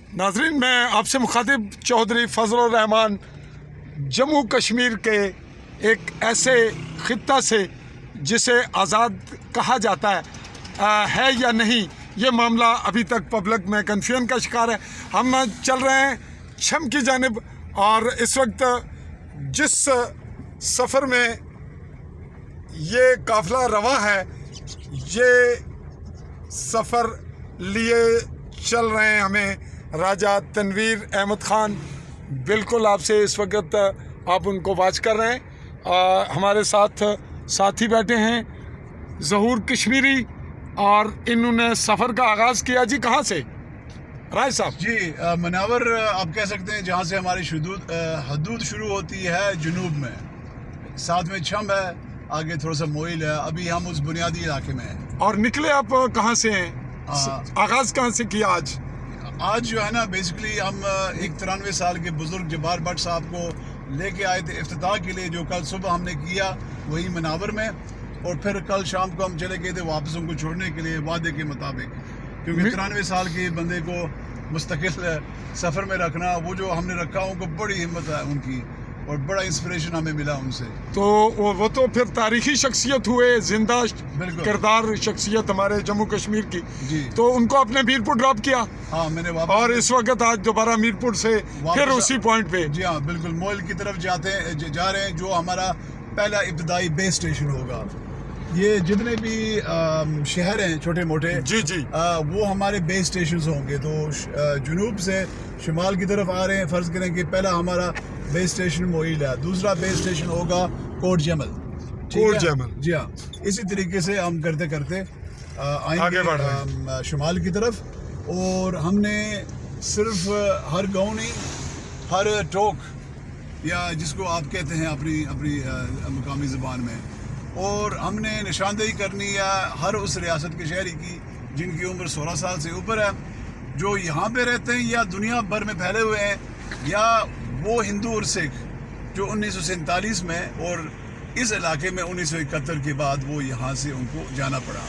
नाजरीन, मैं आपसे मुखातिब चौधरी फजल रहमान जम्मू कश्मीर के एक ऐसे ख़ित्ता से जिसे आज़ाद कहा जाता है या नहीं, ये मामला अभी तक पब्लिक में कन्फ्यूजन का शिकार है। हम चल रहे हैं छम की जानिब और इस वक्त जिस सफ़र में ये काफ़िला रवा है, ये सफ़र लिए चल रहे हैं हमें राजा तनवीर अहमद ख़ान। बिल्कुल आपसे इस वक्त आप उनको वाच कर रहे हैं। हमारे साथ साथी बैठे हैं ज़हूर कश्मीरी और इन्होंने सफ़र का आगाज़ किया। जी कहाँ से राय साहब? जी मनावर आप कह सकते हैं, जहाँ से हमारी हदूद शुरू होती है जुनूब में, साथ में छम है, आगे थोड़ा सा मोइल है। अभी हम उस बुनियादी इलाके में हैं। और निकले आप कहाँ से हैं? आगाज़ कहाँ से किया आज जो है ना, बेसिकली हम एक 93 साल के बुजुर्ग जब्बार भट्ट साहब को लेके आए थे इफ्तिताह के लिए, जो कल सुबह हमने किया वही मनावर में, और फिर कल शाम को हम चले गए थे वापस उनको छोड़ने के लिए वादे के मुताबिक, क्योंकि 93 साल के बंदे को मुस्तकिल सफ़र में रखना, वो जो हमने रखा, उनको बड़ी हिम्मत है उनकी और बड़ा इंस्पिरेशन हमें मिला उनसे। तो वो तो फिर तारीखी शख्सियत हुए, जिंदा किरदार शख्सियत हमारे जम्मू कश्मीर की। जी। तो उनको आपने मीरपुर ड्रॉप किया? हाँ, मैंने वापस, और इस वक्त आज दोबारा मीरपुर से फिर उसी पॉइंट पे? जी हाँ, बिल्कुल मोइल की तरफ जा रहे हैं, जो हमारा पहला इब्तदाई बेस स्टेशन होगा। ये जितने भी शहर हैं छोटे मोटे, जी जी, वो हमारे बेस स्टेशन होंगे। तो जुनूब से शुमाल की तरफ आ रहे हैं। फ़र्ज़ करें कि पहला हमारा बेस स्टेशन मोइल है, दूसरा बेस स्टेशन होगा कोट जमल। कोट जमल, जी हाँ। इसी तरीके से हम करते करते आगे शुमाल की तरफ, और हमने सिर्फ हर गाँव नहीं, हर टोक या जिसको आप कहते हैं अपनी मकामी ज़बान में, और हमने निशानदेही करनी है हर उस रियासत के शहरी की जिनकी उम्र 16 साल से ऊपर है, जो यहाँ पे रहते हैं या दुनिया भर में फैले हुए हैं, या वो हिंदू और सिख जो 1947 में और इस इलाके में 1971 के बाद वो यहाँ से उनको जाना पड़ा।